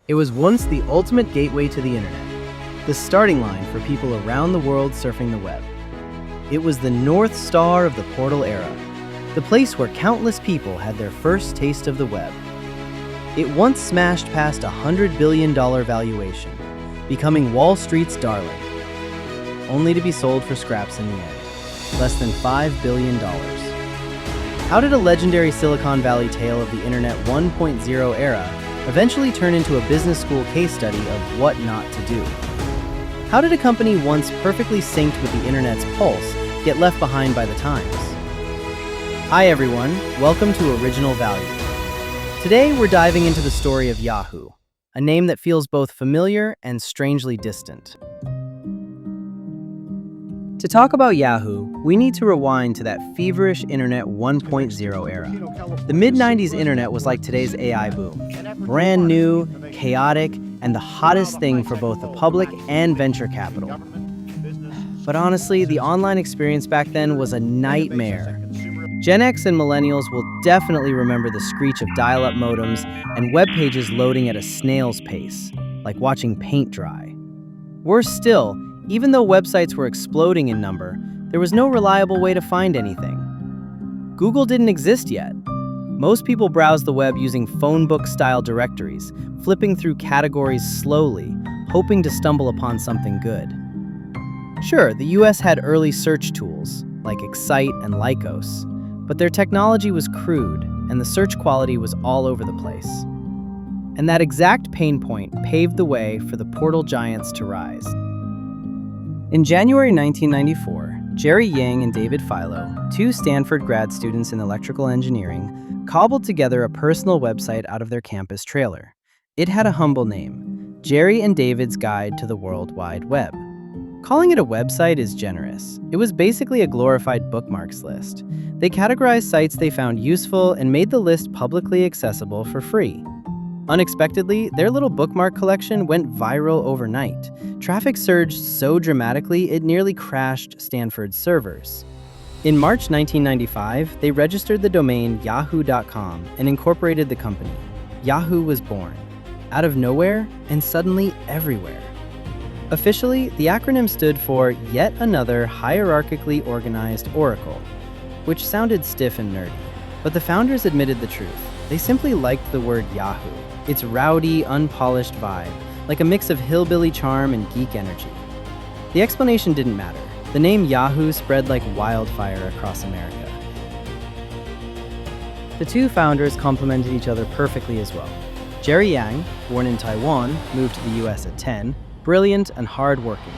It was once the ultimate gateway to the internet, the starting line for people around the world surfing the web. It was the North Star of the portal era, the place where countless people had their first taste of the web. It once smashed past $100 billion valuation, becoming Wall Street's darling, only to be sold for scraps in the end, less than $5 billion. How did a legendary Silicon Valley tale of the Internet 1.0 era eventually turn into a business school case study of what not to do? How did a company once perfectly synced with the Internet's pulse get left behind by the times? Hi everyone, welcome to Original Value. Today we're diving into the story of Yahoo, a name that feels both familiar and strangely distant. To talk about Yahoo, we need to rewind to that feverish Internet 1.0 era. The mid-90s Internet was like today's AI boom. Brand new, chaotic, and the hottest thing for both the public and venture capital. But honestly, the online experience back then was a nightmare. Gen X and millennials will definitely remember the screech of dial-up modems and web pages loading at a snail's pace, like watching paint dry. Worse still, even though websites were exploding in number, there was no reliable way to find anything. Google didn't exist yet. Most people browsed the web using phone book-style directories, flipping through categories slowly, hoping to stumble upon something good. Sure, the US had early search tools, like Excite and Lycos, but their technology was crude, and the search quality was all over the place. And that exact pain point paved the way for the portal giants to rise. In January 1994, Jerry Yang and David Philo, two Stanford grad students in electrical engineering, cobbled together a personal website out of their campus trailer. It had a humble name, Jerry and David's Guide to the World Wide Web. Calling it a website is generous. It was basically a glorified bookmarks list. They categorized sites they found useful and made the list publicly accessible for free. Unexpectedly, their little bookmark collection went viral overnight. Traffic surged so dramatically it nearly crashed Stanford's servers. In March 1995, they registered the domain yahoo.com and incorporated the company. Yahoo was born, out of nowhere and suddenly everywhere. Officially, the acronym stood for Yet Another Hierarchically Organized Oracle, which sounded stiff and nerdy. But the founders admitted the truth. They simply liked the word Yahoo, its rowdy, unpolished vibe, like a mix of hillbilly charm and geek energy. The explanation didn't matter. The name Yahoo spread like wildfire across America. The two founders complemented each other perfectly as well. Jerry Yang, born in Taiwan, moved to the US at 10, brilliant and hardworking.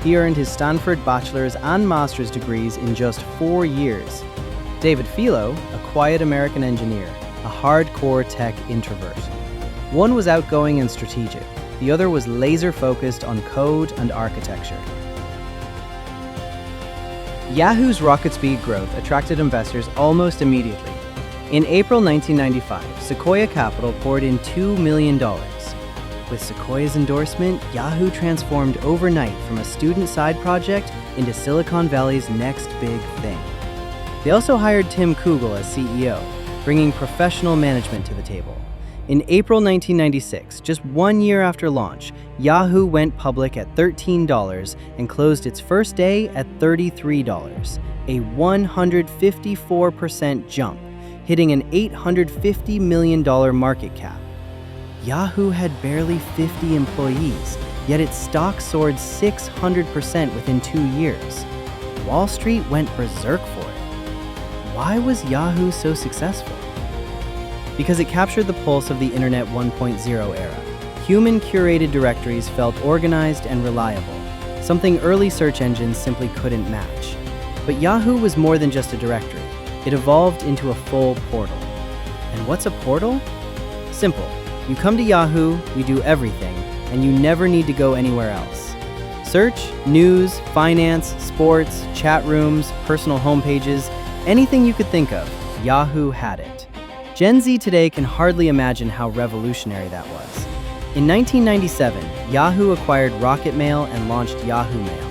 He earned his Stanford bachelor's and master's degrees in just 4 years. David Philo, a quiet American engineer, a hardcore tech introvert. One was outgoing and strategic. The other was laser-focused on code and architecture. Yahoo's rocket speed growth attracted investors almost immediately. In April 1995, Sequoia Capital poured in $2 million. With Sequoia's endorsement, Yahoo transformed overnight from a student side project into Silicon Valley's next big thing. They also hired Tim Kugel as CEO, bringing professional management to the table. In April 1996, just 1 year after launch, Yahoo went public at $13 and closed its first day at $33, a 154% jump, hitting an $850 million market cap. Yahoo had barely 50 employees, yet its stock soared 600% within 2 years. Wall Street went berserk for it. Why was Yahoo so successful? Because it captured the pulse of the Internet 1.0 era. Human-curated directories felt organized and reliable, something early search engines simply couldn't match. But Yahoo was more than just a directory. It evolved into a full portal. And what's a portal? Simple. You come to Yahoo, you do everything, and you never need to go anywhere else. Search, news, finance, sports, chat rooms, personal homepages, anything you could think of, Yahoo had it. Gen Z today can hardly imagine how revolutionary that was. In 1997, Yahoo acquired Rocket Mail and launched Yahoo Mail.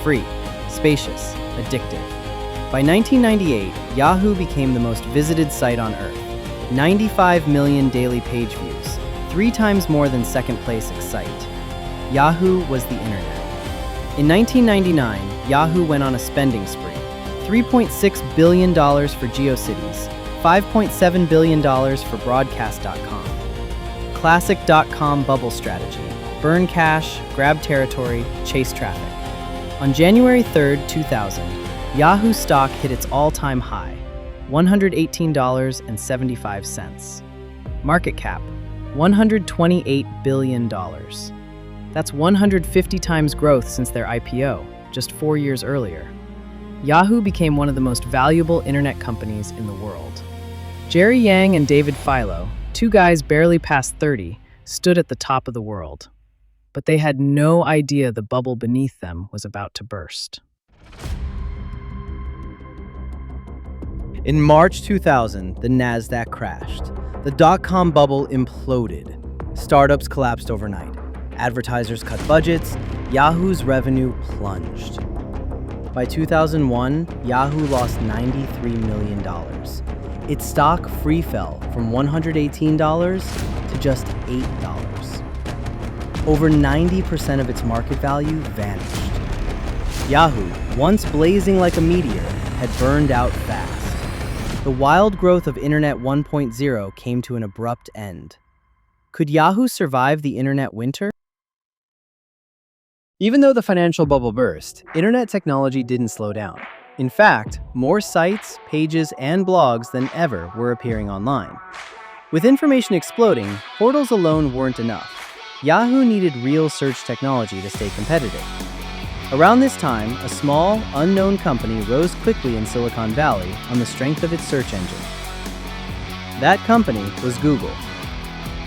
Free, spacious, addictive. By 1998, Yahoo became the most visited site on Earth. 95 million daily page views, 3 times more than second-place Excite. Yahoo was the internet. In 1999, Yahoo went on a spending spree. $3.6 billion for GeoCities, $5.7 billion for Broadcast.com. Classic .com bubble strategy: burn cash, grab territory, chase traffic. On January 3, 2000, Yahoo stock hit its all-time high, $118.75. Market cap, $128 billion. That's 150 times growth since their IPO, just 4 years earlier. Yahoo became one of the most valuable internet companies in the world. Jerry Yang and David Filo, two guys barely past 30, stood at the top of the world. But they had no idea the bubble beneath them was about to burst. In March 2000, the NASDAQ crashed. The dot-com bubble imploded. Startups collapsed overnight. Advertisers cut budgets. Yahoo's revenue plunged. By 2001, Yahoo lost $93 million. Its stock free fell from $118 to just $8. Over 90% of its market value vanished. Yahoo, once blazing like a meteor, had burned out fast. The wild growth of Internet 1.0 came to an abrupt end. Could Yahoo survive the internet winter? Even though the financial bubble burst, internet technology didn't slow down. In fact, more sites, pages, and blogs than ever were appearing online. With information exploding, portals alone weren't enough. Yahoo needed real search technology to stay competitive. Around this time, a small, unknown company rose quickly in Silicon Valley on the strength of its search engine. That company was Google.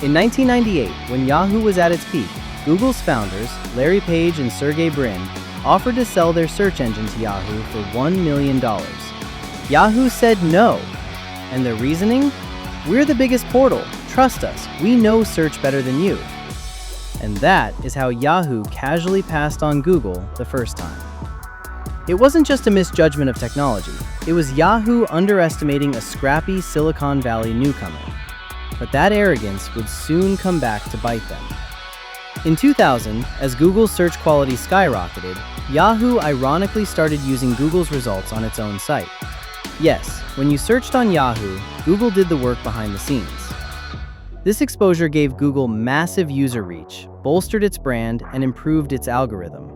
In 1998, when Yahoo was at its peak, Google's founders, Larry Page and Sergey Brin, offered to sell their search engine to Yahoo for $1 million. Yahoo said no. And their reasoning? We're the biggest portal. Trust us. We know search better than you. And that is how Yahoo casually passed on Google the first time. It wasn't just a misjudgment of technology. It was Yahoo underestimating a scrappy Silicon Valley newcomer. But that arrogance would soon come back to bite them. In 2000, as Google's search quality skyrocketed, Yahoo ironically started using Google's results on its own site. Yes, when you searched on Yahoo, Google did the work behind the scenes. This exposure gave Google massive user reach, bolstered its brand, and improved its algorithm.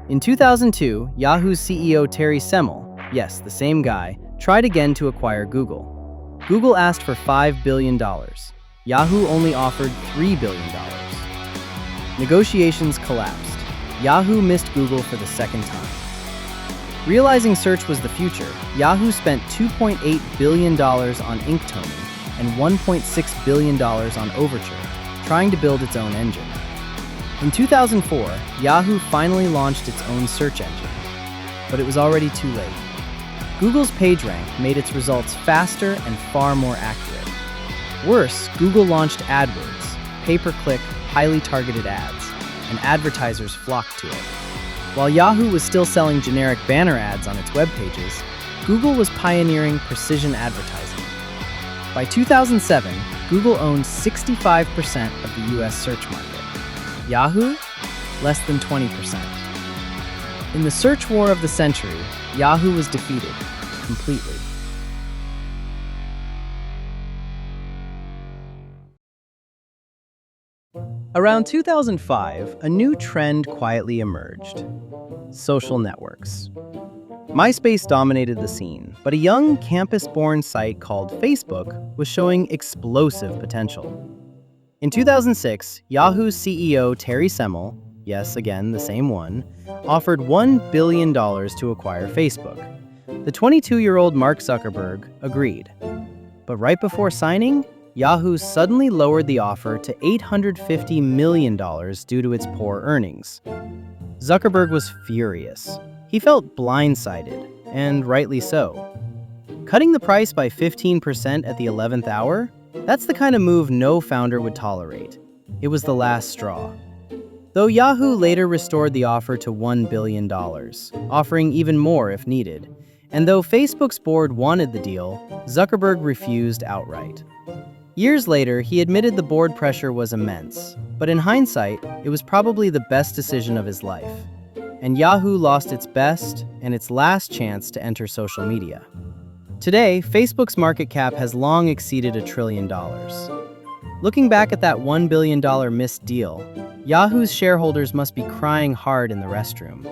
In 2002, Yahoo's CEO Terry Semel, yes, the same guy, tried again to acquire Google. Google asked for $5 billion. Yahoo only offered $3 billion. Negotiations collapsed. Yahoo missed Google for the second time. Realizing search was the future, Yahoo spent $2.8 billion on Inktomi and $1.6 billion on Overture, trying to build its own engine. In 2004, Yahoo finally launched its own search engine, but it was already too late. Google's PageRank made its results faster and far more accurate. Worse, Google launched AdWords, pay-per-click, highly targeted ads, and advertisers flocked to it. While Yahoo was still selling generic banner ads on its web pages, Google was pioneering precision advertising. By 2007, Google owned 65% of the US search market. Yahoo? Less than 20%. In the search war of the century, Yahoo was defeated completely. Around 2005, a new trend quietly emerged: social networks. MySpace dominated the scene, but a young campus-born site called Facebook was showing explosive potential. In 2006, Yahoo's CEO Terry Semel, yes, again, the same one, offered $1 billion to acquire Facebook. The 22-year-old Mark Zuckerberg agreed. But right before signing, Yahoo suddenly lowered the offer to $850 million due to its poor earnings. Zuckerberg was furious. He felt blindsided, and rightly so. Cutting the price by 15% at the 11th hour? That's the kind of move no founder would tolerate. It was the last straw. Though Yahoo later restored the offer to $1 billion, offering even more if needed. And though Facebook's board wanted the deal, Zuckerberg refused outright. Years later, he admitted the board pressure was immense, but in hindsight, it was probably the best decision of his life. And Yahoo lost its best and its last chance to enter social media. Today, Facebook's market cap has long exceeded $1 trillion. Looking back at that $1 billion missed deal, Yahoo's shareholders must be crying hard in the restroom.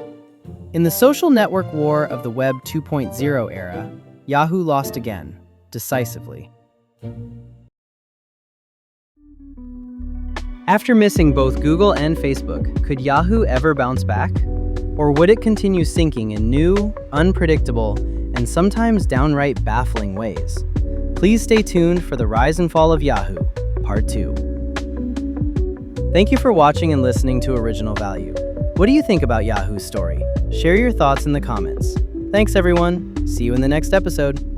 In the social network war of the Web 2.0 era, Yahoo lost again, decisively. After missing both Google and Facebook, could Yahoo ever bounce back? Or would it continue sinking in new, unpredictable, and sometimes downright baffling ways? Please stay tuned for the rise and fall of Yahoo, Part 2. Thank you for watching and listening to Original Value. What do you think about Yahoo's story? Share your thoughts in the comments. Thanks, everyone. See you in the next episode.